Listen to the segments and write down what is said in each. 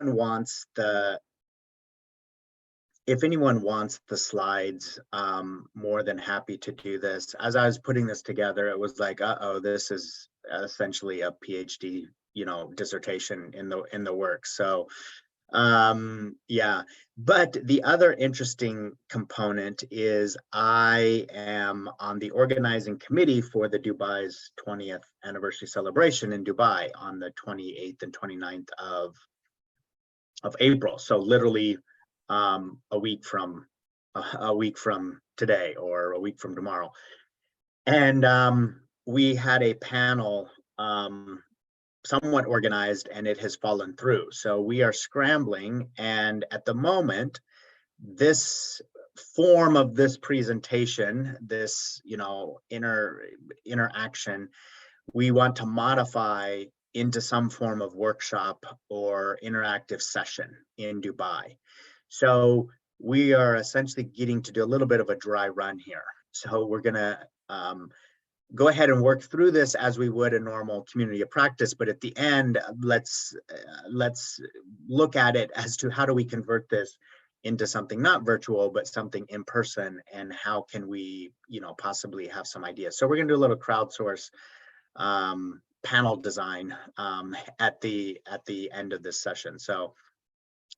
wants the if anyone wants the slides, more than happy to do this. As I was putting this together, it was like, uh-oh, this is essentially a PhD, dissertation in the works. So yeah, but the other interesting component is I am on the organizing committee for the Dubai's 20th anniversary celebration in Dubai on the 28th and 29th of April. So literally a week from today, or a week from tomorrow. And we had a panel somewhat organized, and it has fallen through. So we are scrambling, and at the moment, this form of this presentation, this interaction, we want to modify into some form of workshop or interactive session in Dubai. So we are essentially getting to do a little bit of a dry run here. So we're gonna go ahead and work through this as we would a normal community of practice, but at the end, let's look at it as to how do we convert this into something not virtual, but something in person, and how can we, possibly have some ideas. So we're gonna do a little crowdsource panel design at the end of this session. So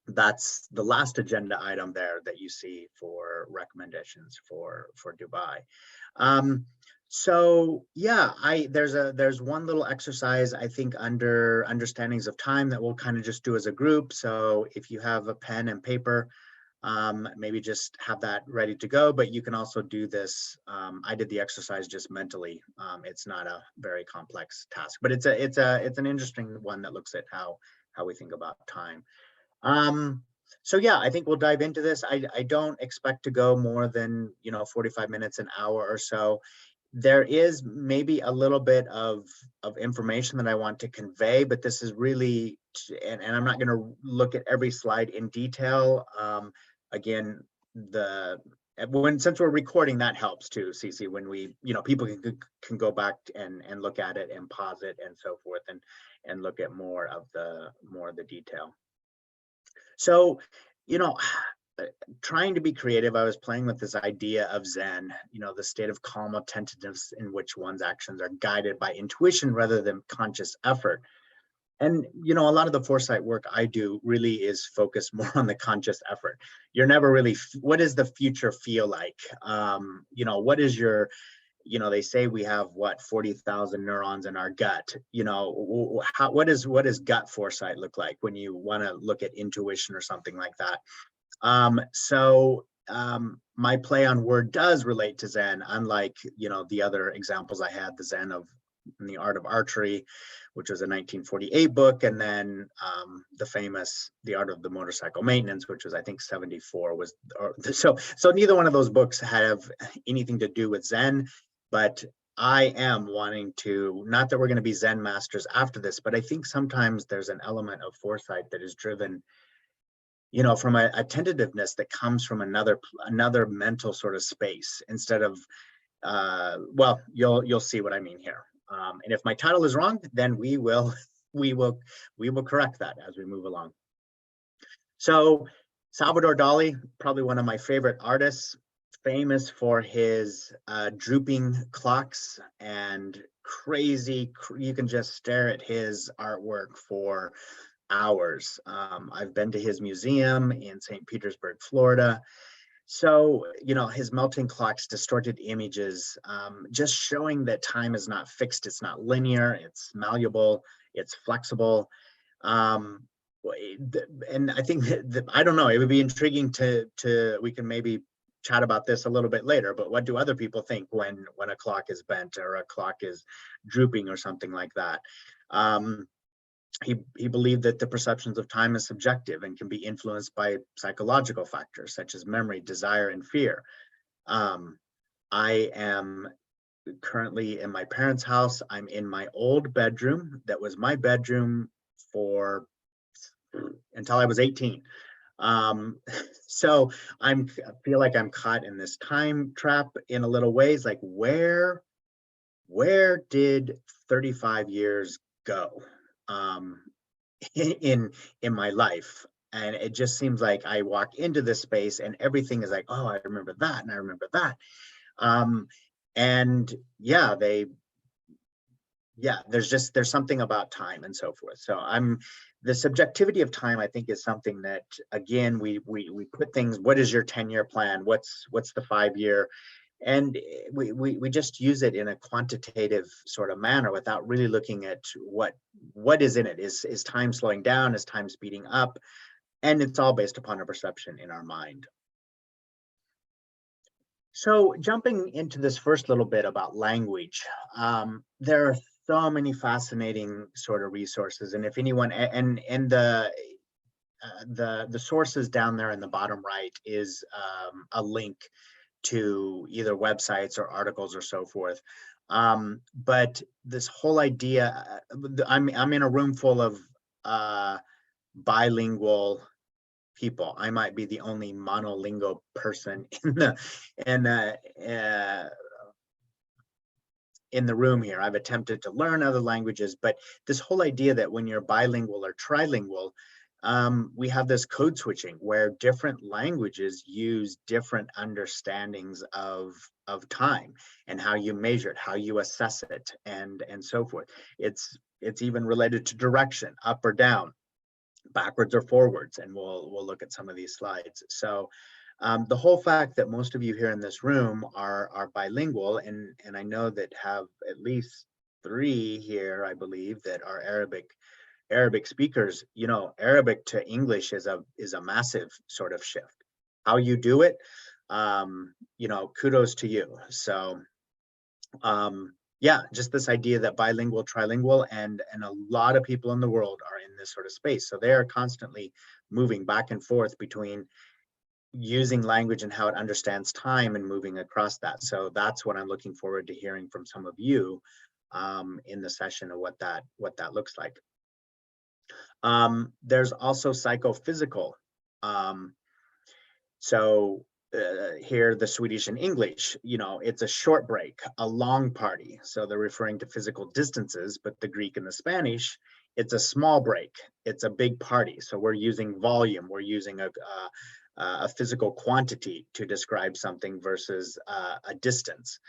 that's the last agenda item there that you see for recommendations for Dubai. So yeah, there's one little exercise, I think, under understandings of time, that we'll kind of just do as a group. So if you have a pen and paper, maybe just have that ready to go, but you can also do this. I did the exercise just mentally. It's not a very complex task, but it's an interesting one that looks at how we think about time. So yeah, I think we'll dive into this. I don't expect to go more than 45 minutes, an hour or so. There is maybe a little bit of information that I want to convey, but this is really, and I'm not going to look at every slide in detail. Again, since we're recording, that helps too, Cece, when we, people can go back and look at it and pause it and so forth, and look at more of the detail. So, trying to be creative, I was playing with this idea of Zen, the state of calm attentiveness in which one's actions are guided by intuition rather than conscious effort. And, a lot of the foresight work I do really is focused more on the conscious effort. You're never really, what does the future feel like? What is your, they say we have 40,000 neurons in our gut. What does gut foresight look like when you want to look at intuition or something like that? My play on word does relate to Zen, unlike, the other examples I had, the Zen of The Art of Archery, which was a 1948 book, and then the famous The Art of the Motorcycle Maintenance, which was, I think, 74. So neither one of those books have anything to do with Zen, but I am wanting to, not that we're going to be Zen masters after this, but I think sometimes there's an element of foresight that is driven from a tentativeness that comes from another mental sort of space, instead of, well, you'll see what I mean here. And if my title is wrong, then we will correct that as we move along. So Salvador Dali, probably one of my favorite artists, famous for his drooping clocks and crazy, you can just stare at his artwork for hours. I've been to his museum in St. Petersburg, Florida. So, his melting clocks, distorted images, just showing that time is not fixed, it's not linear, it's malleable, it's flexible. And I think that I don't know, it would be intriguing to we can maybe chat about this a little bit later, but what do other people think when a clock is bent or a clock is drooping or something like that? He believed that the perceptions of time is subjective and can be influenced by psychological factors such as memory, desire, and fear. I am currently in my parents' house. I'm in my old bedroom that was my bedroom until I was 18. So I feel like I'm caught in this time trap in a little ways. Like, where did 35 years go? in my life. And it just seems like I walk into this space and everything is like, oh, I remember that and I remember that. Um, and yeah, there's something about time and so forth. So the subjectivity of time, I think, is something that, again, we put things, what is your 10-year plan? What's the 5-year? And we just use it in a quantitative sort of manner without really looking at what is in it. Is time slowing down? Is time speeding up? And it's all based upon a perception in our mind. So jumping into this first little bit about language, there are so many fascinating sort of resources, and if anyone, and the sources down there in the bottom right is a link to either websites or articles or so forth. But this whole idea, I'm in a room full of bilingual people. I might be the only monolingual person in the uh, in the room here. I've attempted to learn other languages, but this whole idea that when you're bilingual or trilingual, we have this code switching where different languages use different understandings of time and how you measure it, how you assess it, and so forth. It's even related to direction, up or down, backwards or forwards, and we'll look at some of these slides. So the whole fact that most of you here in this room are bilingual, and I know that have at least 3 here, I believe, that are Arabic speakers. You know, Arabic to English is a massive sort of shift. How you do it, you know, kudos to you. So yeah, just this idea that bilingual, trilingual, and a lot of people in the world are in this sort of space. So they are constantly moving back and forth between using language and how it understands time and moving across that. So that's what I'm looking forward to hearing from some of you in the session of what that looks like. There's also psychophysical. So here, the Swedish and English, you know, it's a short break, a long party. So they're referring to physical distances, but the Greek and the Spanish, it's a small break, it's a big party. So we're using volume, we're using a physical quantity to describe something versus a distance.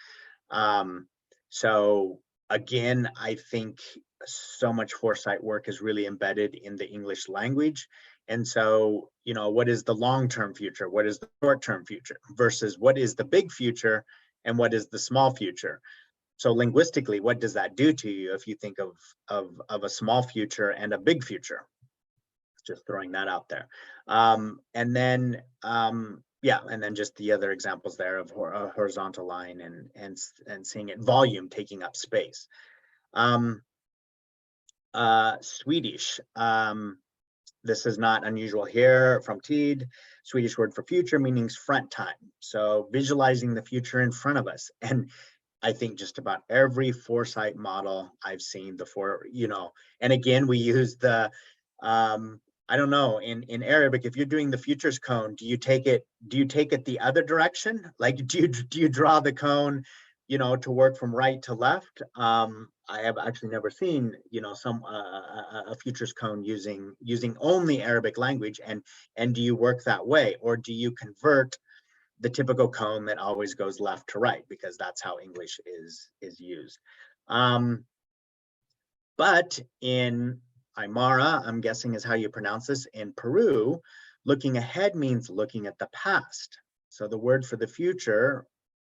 So again, I think so much foresight work is really embedded in the English language. And so, you know, what is the long-term future? What is the short-term future versus what is the big future and what is the small future? So linguistically, what does that do to you if you think of a small future and a big future? Just throwing that out there. And then, yeah, and then just the other examples there of a horizontal line and seeing it, volume taking up space. Swedish. This is not unusual here from Teed. Swedish word for future means front time. So visualizing the future in front of us. And I think just about every foresight model I've seen before, you know, and again, we use the, I don't know, in Arabic, if you're doing the futures cone, do you take it the other direction? Like, do you draw the cone, you know, to work from right to left? I have actually never seen, you know, a futures cone using only Arabic language, and do you work that way, or do you convert the typical cone that always goes left to right, because that's how English is used. But in Aymara, I'm guessing is how you pronounce this, in Peru, looking ahead means looking at the past. So the word for the future,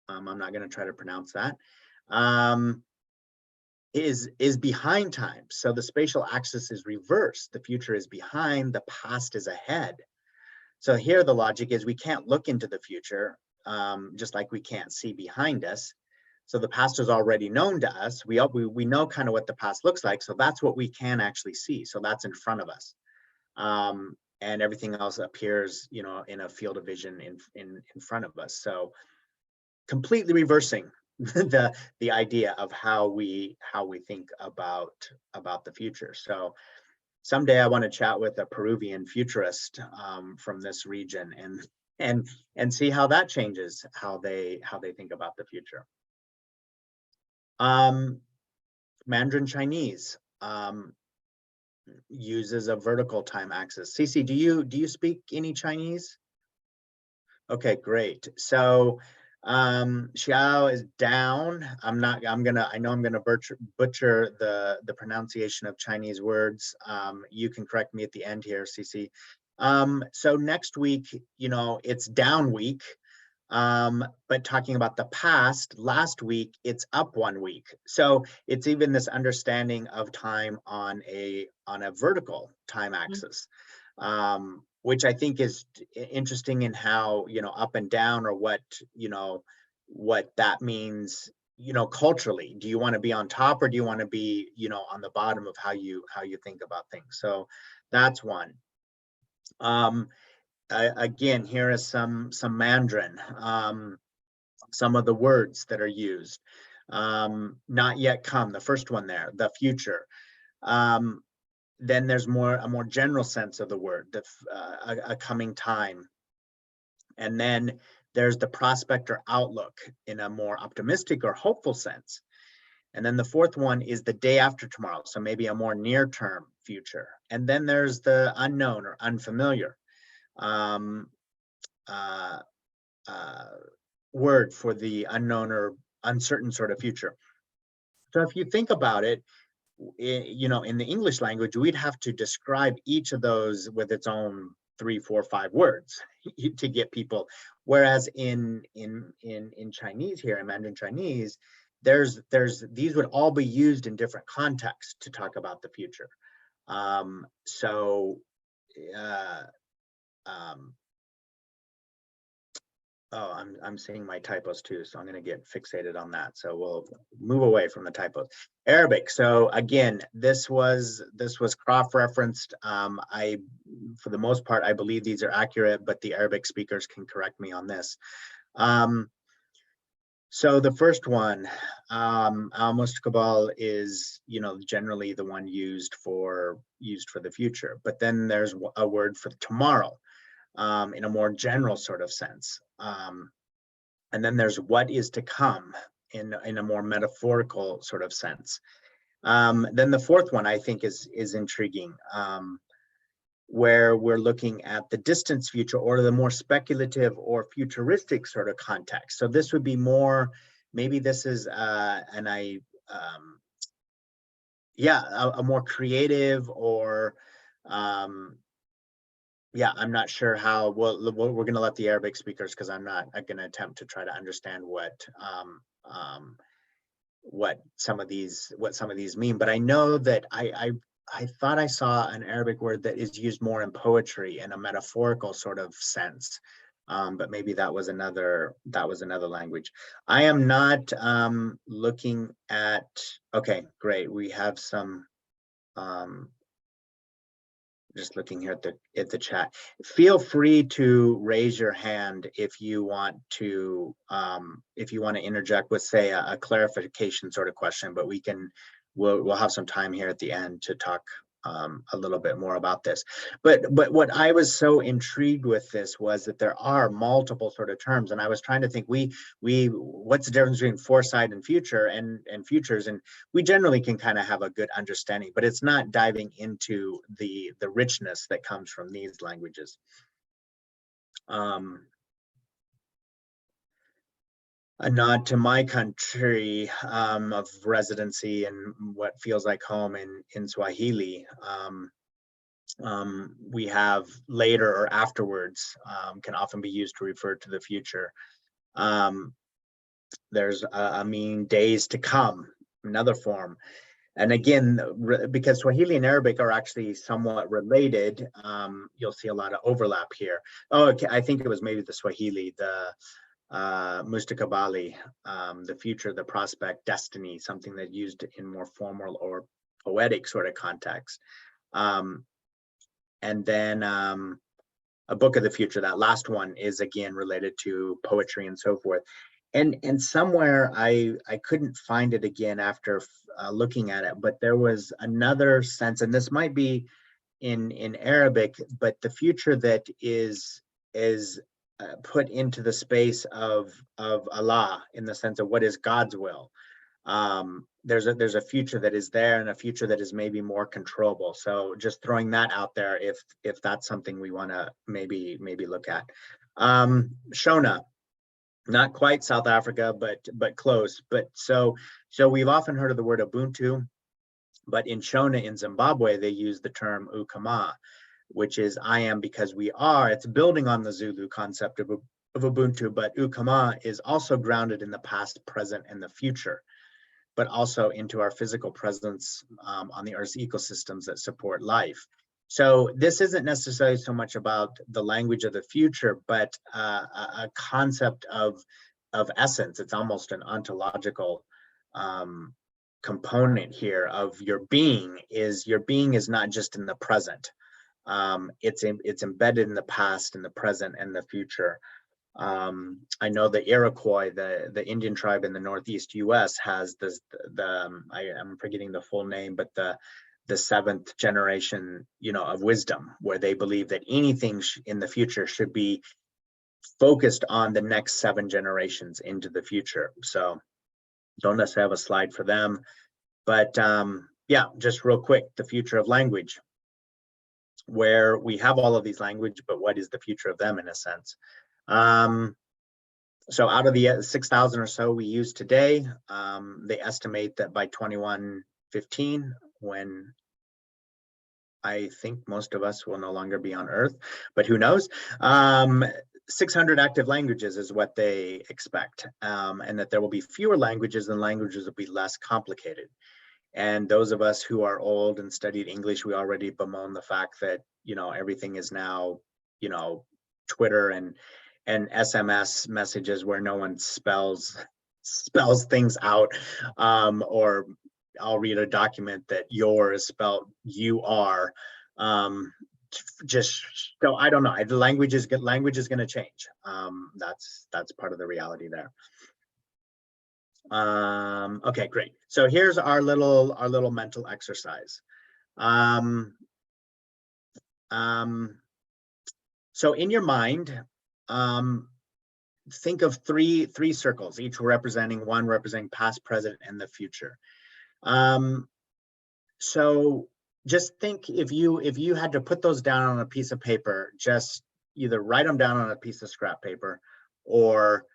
I'm not going to try to pronounce that, is behind time. So the spatial axis is reversed. The future is behind, the past is ahead. So here the logic is we can't look into the future, just like we can't see behind us. So the past is already known to us. We know kind of what the past looks like. So that's what we can actually see. So that's in front of us. And everything else appears, you know, in a field of vision in front of us. So completely reversing the idea of how we think about the future. So someday I want to chat with a Peruvian futurist from this region and see how that changes how they think about the future. Mandarin Chinese. uses a vertical time axis. Cece, do you speak any Chinese? Okay, great. So Xiao is down. I know I'm gonna butcher the pronunciation of Chinese words. You can correct me at the end here, Cece. So next week, it's down week. But talking about the past, last week, it's up 1 week. So it's even this understanding of time on a vertical time axis, which I think is interesting in how, up and down, or what that means, culturally. Do you want to be on top, or do you want to be, on the bottom of how you think about things? So that's one. Again, here is some Mandarin, some of the words that are used. Not yet come, the first one there, the future. Then there's a more general sense of the word, a coming time. And then there's the prospect or outlook in a more optimistic or hopeful sense. And then the fourth one is the day after tomorrow, so maybe a more near-term future. And then there's the unknown or unfamiliar. Word for the unknown or uncertain sort of future. So if you think about it, in the English language, we'd have to describe each of those with its own 3, 4, 5 words to get people. Whereas in Chinese here, in Mandarin Chinese, these would all be used in different contexts to talk about the future. Oh, I'm seeing my typos too, so I'm going to get fixated on that. So we'll move away from the typos. Arabic. So again, this was cross-referenced. For the most part, I believe these are accurate, but the Arabic speakers can correct me on this. So the first one, al-mustaqbal, is generally the one used for the future. But then there's a word for tomorrow, in a more general sort of sense. And then there's what is to come in a more metaphorical sort of sense. Then the fourth one I think is intriguing, where we're looking at the distant future, or the more speculative or futuristic sort of context. So this would be more, maybe this is a more creative, or I'm not sure how. Well, we're going to let the Arabic speakers, because I'm going to attempt to try to understand what some of these mean. But I know that I thought I saw an Arabic word that is used more in poetry in a metaphorical sort of sense. But maybe that was another language. I am not looking at. Okay, great. We have some. Just looking here at the chat. Feel free to raise your hand if you want to interject with, say, a clarification sort of question. But we'll have some time here at the end to talk a little bit more about this. But what I was so intrigued with this was that there are multiple sort of terms, and I was trying to think, what's the difference between foresight and future and futures, and we generally can kind of have a good understanding, but it's not diving into the richness that comes from these languages. A nod to my country of residency and what feels like home in Swahili. We have later or afterwards, can often be used to refer to the future. There's days to come, another form. And again, because Swahili and Arabic are actually somewhat related, you'll see a lot of overlap here. Oh, okay, I think it was maybe the Swahili, the mustakabali, the future, the prospect, destiny, something that used in more formal or poetic sort of context. And then a book of the future, that last one, is again related to poetry and so forth. And somewhere I couldn't find it again after looking at it, but there was another sense, and this might be in Arabic, but the future that is put into the space of Allah, in the sense of what is God's will. there's a future that is there and a future that is maybe more controllable. So just throwing that out there, if that's something we want to maybe look at. Shona, not quite South Africa, but close. But so we've often heard of the word Ubuntu, but in Shona in Zimbabwe, they use the term Ukama, which is I am because we are. It's building on the Zulu concept of Ubuntu, but Ukama is also grounded in the past, present, and the future, but also into our physical presence on the Earth's ecosystems that support life. So this isn't necessarily so much about the language of the future, but a concept of essence. It's almost an ontological component here of your being is not just in the present. It's embedded in the past, in the present, and the future. I know the Iroquois, the Indian tribe in the Northeast US, has this, I'm forgetting the full name, but the seventh generation, of wisdom, where they believe that anything in the future should be focused on the next 7 generations into the future. So don't necessarily have a slide for them, but yeah, just real quick, the future of language, where we have all of these language, but what is the future of them in a sense? So out of the 6,000 or so we use today, they estimate that by 2115, when I think most of us will no longer be on Earth, but who knows? 600 active languages is what they expect, and that there will be fewer languages and languages will be less complicated. And those of us who are old and studied English, we already bemoan the fact that, everything is now, Twitter and SMS messages where no one spells things out, or I'll read a document that your is spelled you are. Just so I don't know. The language is going to change. That's part of the reality there. Okay, great. So here's our little mental exercise. So in your mind, think of three circles, each one representing past, present, and the future. So just think if you had to put those down on a piece of paper, just either write them down on a piece of scrap paper, or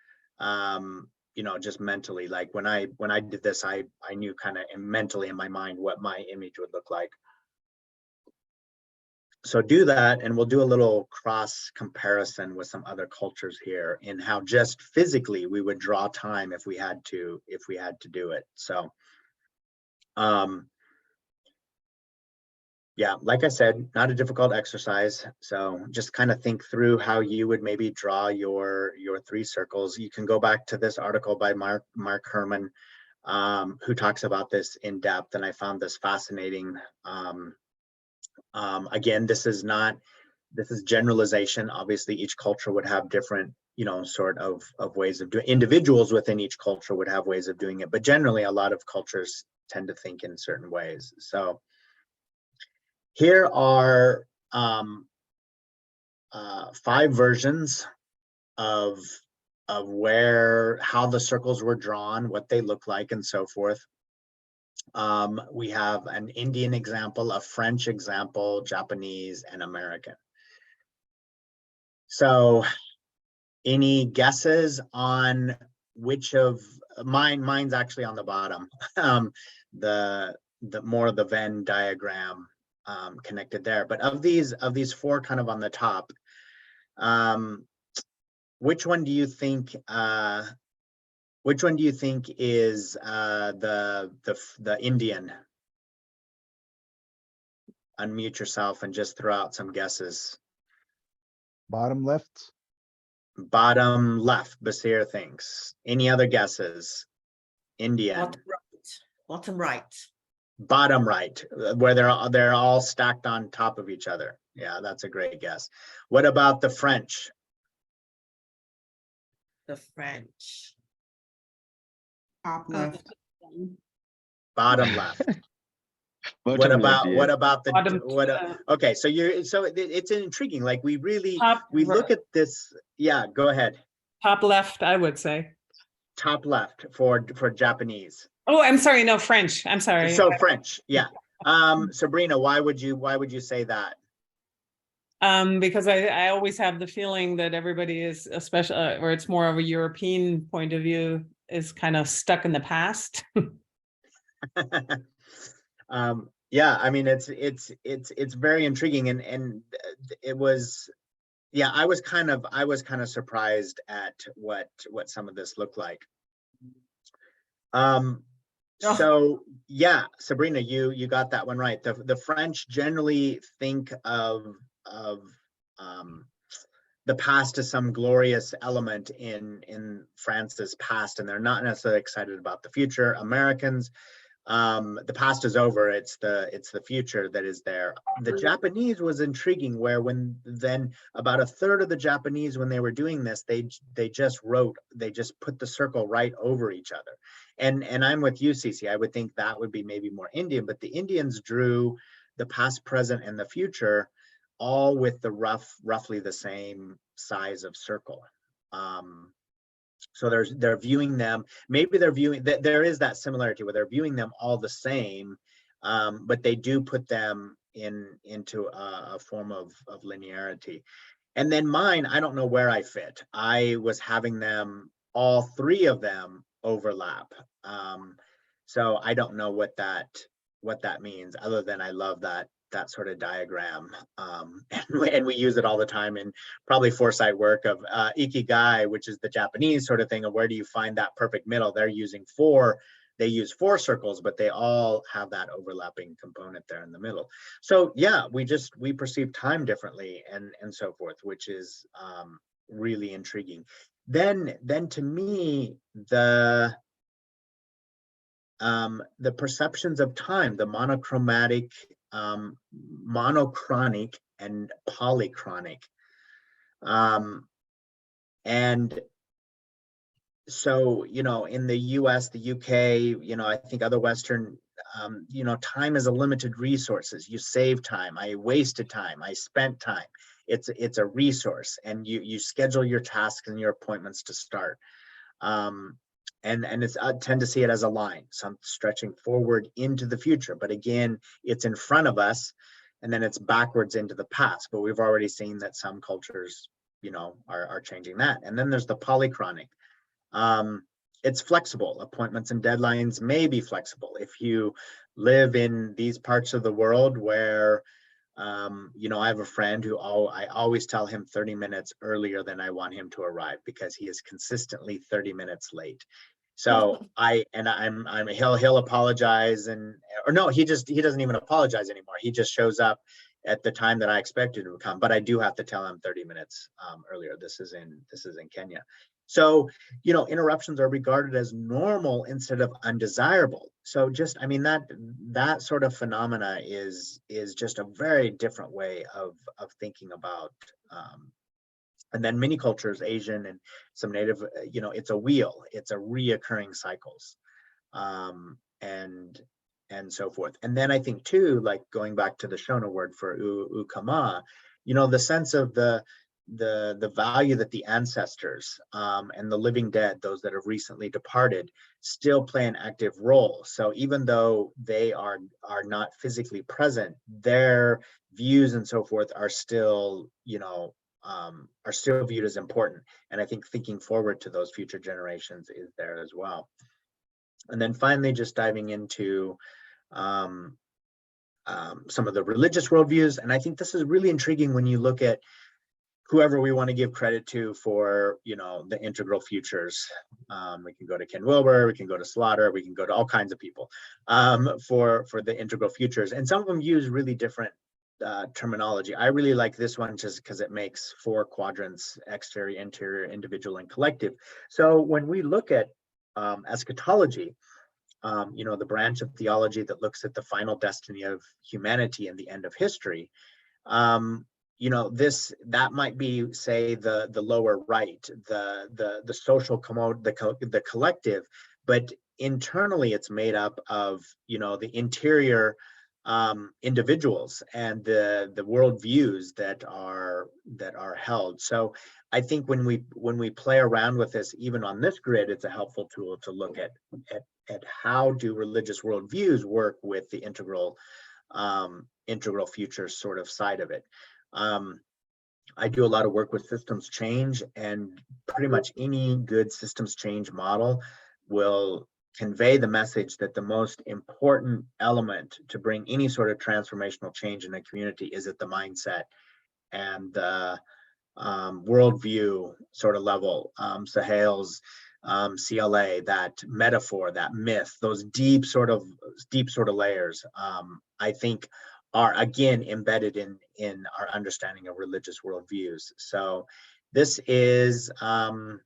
just mentally, like when I did this, I knew kind of mentally in my mind what my image would look like. So do that, and we'll do a little cross comparison with some other cultures here in how just physically we would draw time if we had to do it. So yeah, like I said, not a difficult exercise. So just kind of think through how you would maybe draw your 3 circles. You can go back to this article by Mark Herman, who talks about this in depth, and I found this fascinating. Again, this is generalization. Obviously, each culture would have different, sort of ways of doing. Individuals within each culture would have ways of doing it, but generally, a lot of cultures tend to think in certain ways. So here are 5 versions of how the circles were drawn, what they look like, and so forth. We have an Indian example, a French example, Japanese, and American. So any guesses on which of mine's actually on the bottom. The more of the Venn diagram connected there, but of these 4 kind of on the top, which one do you think is the Indian? Unmute yourself and just throw out some guesses. Bottom left. Bottom left, Basir thinks. Any other guesses? Indian. Bottom right. Bottom right, where they're all stacked on top of each other. Yeah, that's a great guess. What about the French? The French. Top left. Bottom left. What about the okay, so it's intriguing. Like we look at this. Yeah, go ahead. Top left, I would say. top left for Japanese. Oh, I'm sorry. No, French. I'm sorry. So French, yeah. Sabrina, why would you say that? Because I always have the feeling that everybody is, especially, or it's more of a European point of view, is kind of stuck in the past. Yeah, I mean, it's very intriguing, and it was, yeah, I was kind of surprised at what some of this looked like. So yeah, Sabrina, you got that one right. The French generally think of the past as some glorious element in France's past, and they're not necessarily excited about the future. Americans, the past is over, it's the future that is there. The Japanese was intriguing, where then about a third of the Japanese, when they were doing this, they just put the circle right over each other. And I'm with you, Cece. I would think that would be maybe more Indian, but the Indians drew the past, present, and the future all with the roughly the same size of circle. So they're viewing them, maybe they're viewing that there is that similarity where they're viewing them all the same, but they do put them into a form of linearity. And then mine, I don't know where I fit. I was having them, all three of them, overlap. So I don't know what that means, other than I love that sort of diagram, and we use it all the time in probably foresight work of ikigai, which is the Japanese sort of thing of where do you find that perfect middle. They're using they use 4 circles, but they all have that overlapping component there in the middle. So yeah, we perceive time differently and so forth, which is really intriguing. Then to me, the perceptions of time, the monochronic and polychronic, and so, in the US, the UK, I think other Western, time is a limited resources. You save time. I wasted time. I spent time. It's a resource, and you schedule your tasks and your appointments to start. And I tend to see it as a line, so I'm stretching forward into the future, but again, it's in front of us, and then it's backwards into the past. But we've already seen that some cultures, are changing that. And then there's the polychronic. It's flexible. Appointments and deadlines may be flexible. If you live in these parts of the world where, I have a friend who I always tell him 30 minutes earlier than I want him to arrive, because he is consistently 30 minutes late. So he'll apologize, or no, he doesn't even apologize anymore. He just shows up at the time that I expected him to come, but I do have to tell him 30 minutes earlier. This is in Kenya. So, interruptions are regarded as normal instead of undesirable. So that sort of phenomena is just a very different way of thinking about, and then many cultures, Asian and some Native, it's a wheel, it's a reoccurring cycles, and so forth. And then I think too, like going back to the Shona word for ukama, the sense of the value that the ancestors and the living dead, those that have recently departed, still play an active role. So even though they are not physically present, their views and so forth are still, are still viewed as important. And I think thinking forward to those future generations is there as well. And then finally, just diving into some of the religious worldviews. And I think this is really intriguing when you look at whoever we want to give credit to for, the integral futures. We can go to Ken Wilber, we can go to Slaughter, we can go to all kinds of people for the integral futures. And some of them use really different terminology. I really like this one just because it makes 4 quadrants: exterior, interior, individual, and collective. So when we look at eschatology, the branch of theology that looks at the final destiny of humanity and the end of history, that might be, say, the lower right, the social commode, the collective, but internally it's made up of, the interior individuals and the worldviews that are held. So I think when we play around with this, even on this grid, it's a helpful tool to look at how do religious worldviews work with the integral future sort of side of it. I do a lot of work with systems change, and pretty much any good systems change model will convey the message that the most important element to bring any sort of transformational change in a community is at the mindset and the worldview sort of level. Sahel's CLA, that metaphor, that myth, those deep sort of layers, I think are again embedded in our understanding of religious worldviews. So this is kind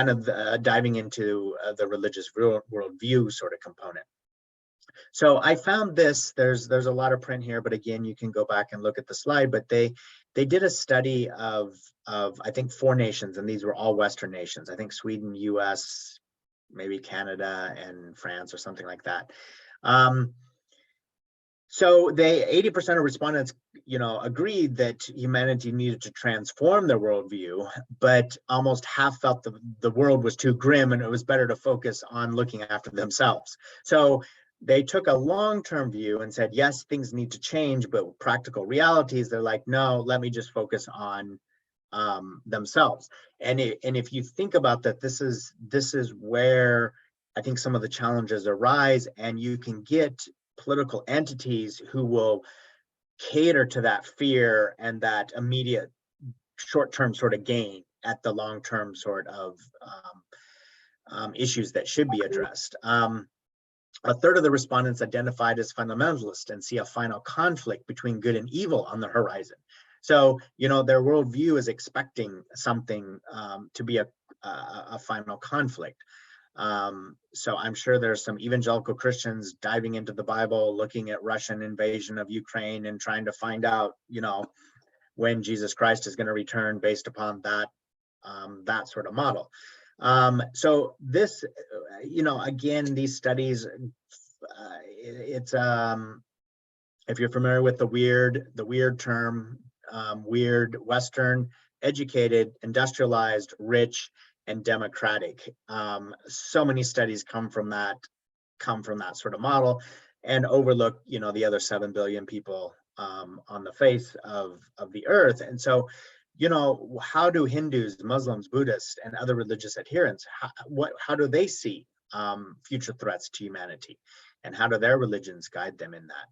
of diving into the religious worldview sort of component. So I found this, there's a lot of print here, but again, you can go back and look at the slide, but they did a study of I think 4 nations, and these were all Western nations. I think Sweden, US, maybe Canada and France or something like that. So 80% of respondents, agreed that humanity needed to transform their worldview, but almost half felt the world was too grim and it was better to focus on looking after themselves. So they took a long-term view and said, yes, things need to change, but practical realities, they're like, no, let me just focus on themselves. And if you think about that, this is where I think some of the challenges arise, and you can get political entities who will cater to that fear and that immediate short-term sort of gain at the long-term sort of issues that should be addressed. A third of the respondents identified as fundamentalist and see a final conflict between good and evil on the horizon. So, their worldview is expecting something to be a final conflict. So I'm sure there's some evangelical Christians diving into the Bible, looking at Russian invasion of Ukraine and trying to find out, when Jesus Christ is going to return based upon that sort of model. So this, again, these studies, it's if you're familiar with the weird term, weird, Western, educated, industrialized, rich, and democratic. So many studies come from that sort of model and overlook, the other 7 billion people on the face of the earth. And so, how do Hindus, Muslims, Buddhists, and other religious adherents, how do they see future threats to humanity, and how do their religions guide them in that?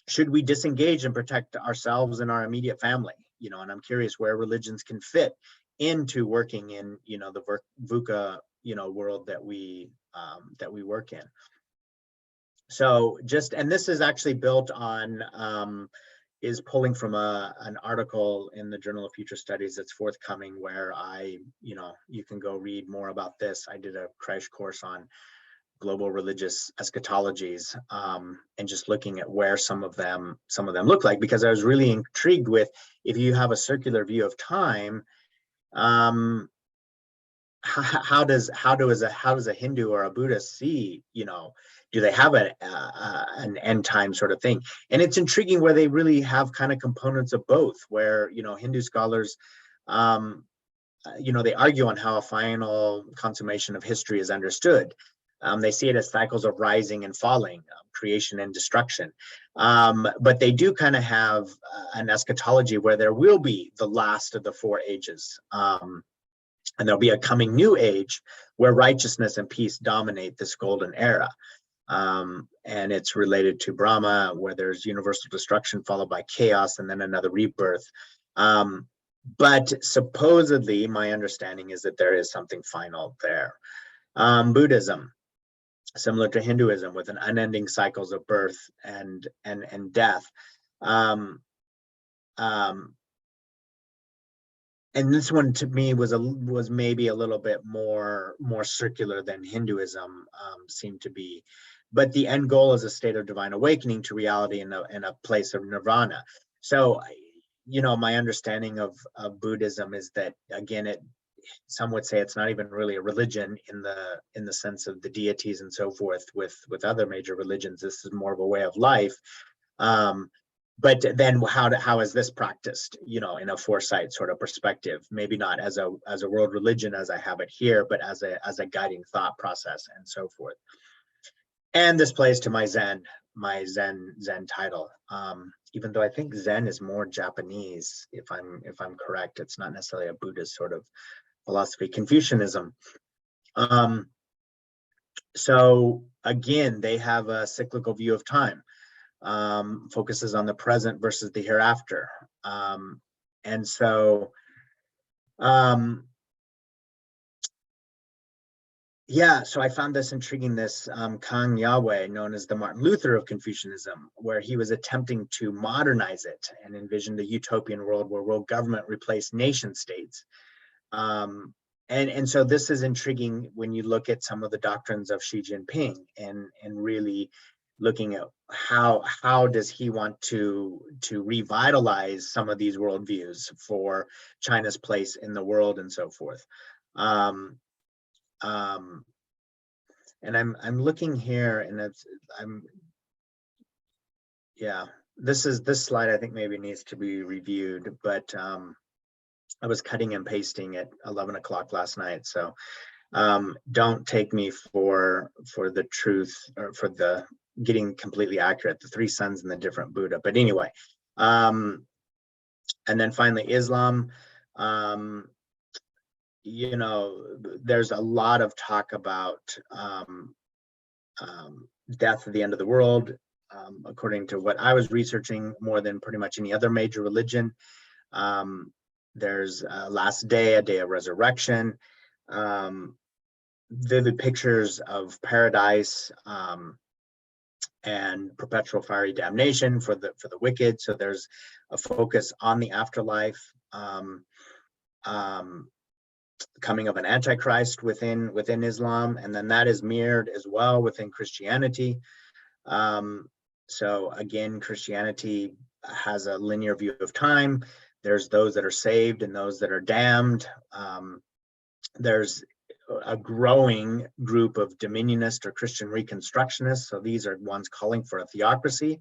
Should we disengage and protect ourselves and our immediate family? And I'm curious where religions can fit into working in, the VUCA, world that we work in. So and this is actually built on, is pulling from an article in the Journal of Future Studies that's forthcoming, where you can go read more about this. I did a crash course on global religious eschatologies, and just looking at where some of them look like, because I was really intrigued with, if you have a circular view of time, how does a Hindu or a Buddhist see, do they have an end time sort of thing? And it's intriguing where they really have kind of components of both, where, Hindu scholars, they argue on how a final consummation of history is understood. They see it as cycles of rising and falling, creation and destruction. But they do kind of have an eschatology where there will be the last of the 4 ages. And there'll be a coming new age where righteousness and peace dominate this golden era. And it's related to Brahma, where there's universal destruction followed by chaos and then another rebirth. But supposedly, my understanding is that there is something final there. Buddhism, similar to Hinduism, with an unending cycles of birth and death. And this one to me was maybe a little bit more circular than Hinduism seemed to be. But the end goal is a state of divine awakening to reality in a place of nirvana. So, my understanding of Buddhism is that, again, some would say it's not even really a religion in the sense of the deities and so forth with other major religions. This is more of a way of life. But then how is this practiced, you know, in a foresight sort of perspective? Maybe not as a world religion as I have it here, but as a guiding thought process and so forth. And this plays to my Zen title. Even though I think Zen is more Japanese, if I'm correct, it's not necessarily a Buddhist sort of philosophy. Confucianism. So again, they have a cyclical view of time. Focuses on the present versus the hereafter. And so, yeah, so I found this intriguing, this Kang Yahweh, known as the Martin Luther of Confucianism, where he was attempting to modernize it and envisioned a utopian world where world government replaced nation states. And so this is intriguing when you look at some of the doctrines of Xi Jinping and really looking at how does he want to revitalize some of these worldviews for China's place in the world and so forth. And I'm looking here, and this slide I think maybe needs to be reviewed, but I was cutting and pasting at 11 o'clock last night, so don't take me for the truth or for the getting completely accurate, the three suns and the different Buddha. But anyway, and then finally Islam. You know, there's a lot of talk about death at the end of the world, according to what I was researching, more than pretty much any other major religion. There's a last day, a day of resurrection, vivid pictures of paradise, and perpetual fiery damnation for the wicked. So there's a focus on the afterlife, coming of an antichrist within Islam, and then that is mirrored as well within Christianity. So again, Christianity has a linear view of time. There's those that are saved and those that are damned. There's a growing group of dominionist or Christian reconstructionists. So these are ones calling for a theocracy.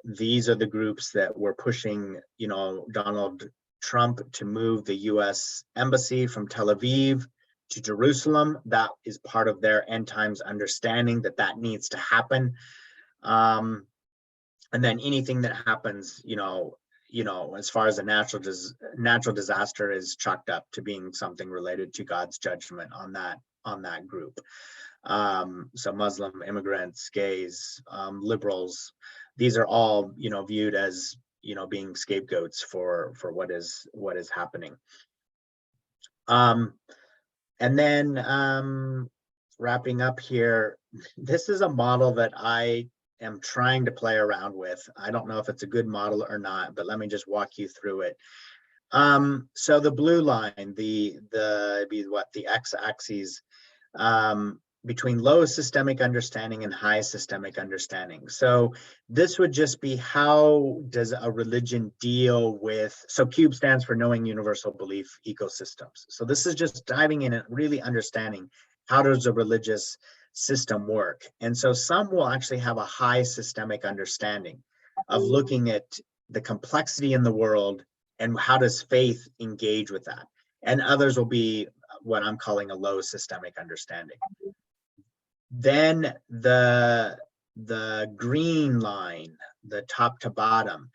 These are the groups that were pushing, you know, Donald Trump to move the US embassy from Tel Aviv to Jerusalem. That is part of their end times understanding that needs to happen. And then anything that happens, you know, as far as a natural disaster is chalked up to being something related to God's judgment on that group. So Muslim immigrants, gays, liberals, these are all, you know, viewed as, you know, being scapegoats for what is happening. And then wrapping up here, this is a model that I am trying to play around with. I don't know if it's a good model or not, but let me just walk you through it. So the blue line, the x-axis, between low systemic understanding and high systemic understanding. So this would just be, how does a religion deal with, so KUBE stands for Knowing Universal Belief Ecosystems. So this is just diving in and really understanding, how does a religious system work? And so some will actually have a high systemic understanding of looking at the complexity in the world and how does faith engage with that. And others will be what I'm calling a low systemic understanding. Then the green line, the top to bottom,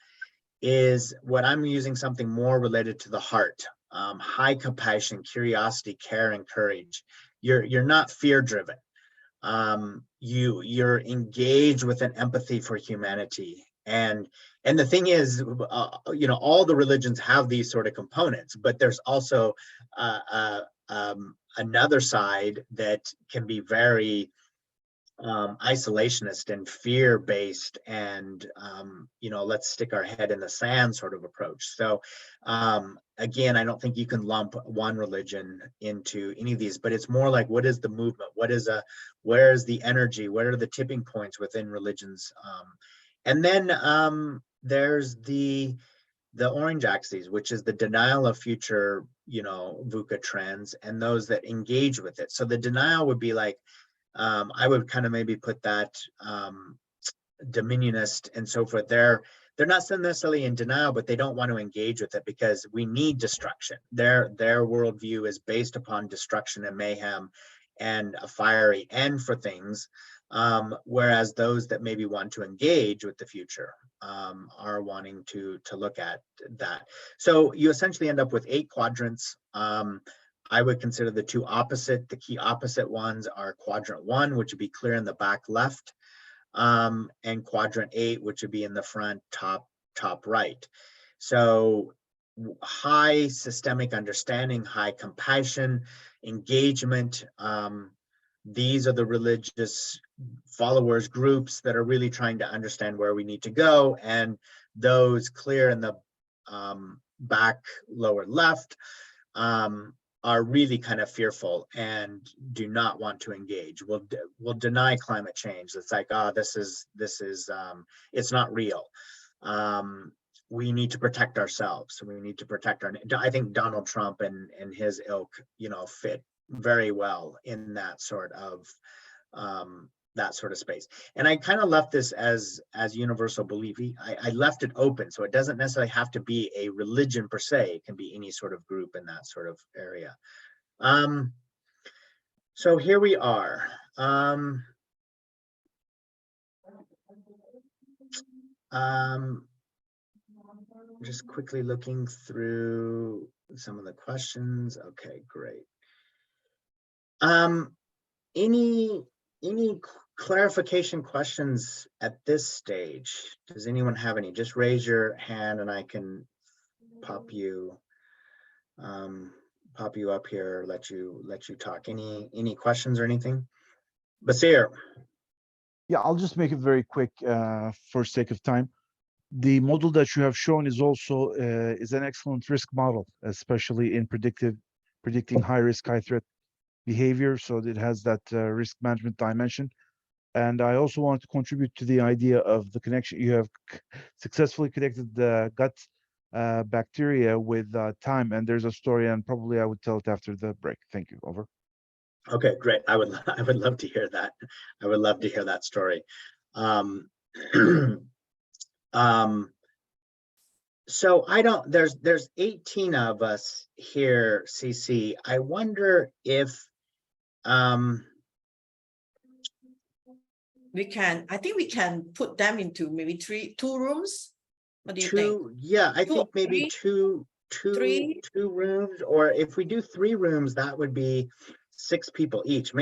is what I'm using, something more related to the heart. High compassion, curiosity, care, and courage. You're not fear driven. You're engaged with an empathy for humanity. And the thing is, you know, all the religions have these sort of components, but there's also another side that can be very isolationist and fear-based, and you know, let's stick our head in the sand sort of approach. So again, I don't think you can lump one religion into any of these, but it's more like, what is the movement? Where is the energy? What are the tipping points within religions? And then there's the the orange axes, which is the denial of future, you know, VUCA trends, and those that engage with it. So the denial would be like, I would kind of maybe put that dominionist and so forth. They're not so necessarily in denial, but they don't want to engage with it because we need destruction. Their worldview is based upon destruction and mayhem and a fiery end for things. Whereas those that maybe want to engage with the future are wanting to look at that. So you essentially end up with 8 quadrants. I would consider the key opposite ones are quadrant 1, which would be clear in the back left, and quadrant 8, which would be in the front top right. So high systemic understanding, high compassion, engagement. These are the religious followers groups that are really trying to understand where we need to go, and those clear in the back lower left are really kind of fearful and do not want to engage. Will deny climate change. It's like, oh, this is it's not real. We need to protect ourselves. We need to protect I think Donald Trump and his ilk, you know, fit very well in that sort of space. And I kind of left this as universal belief. I left it open, so it doesn't necessarily have to be a religion per se. It can be any sort of group in that sort of area. So here we are. Just quickly looking through some of the questions. Okay, great. Any clarification questions at this stage? Does anyone have any? Just raise your hand and I can pop you up here, let you talk. Any questions or anything? Basir. Yeah, I'll just make it very quick for sake of time. The model that you have shown is also is an excellent risk model, especially in predicting high risk, high threat behavior. So it has that risk management dimension. And I also want to contribute to the idea of the connection. You have successfully connected the gut bacteria with time, and there's a story, and probably I would tell it after the break. Thank you. Over. Okay, great. I would love to hear that. I would love to hear that story. So there's 18 of us here, CC. I wonder if I think we can put them into maybe 2 rooms. What do you think? Yeah, I think maybe two rooms, or if we do 3 rooms, that would be 6 people each.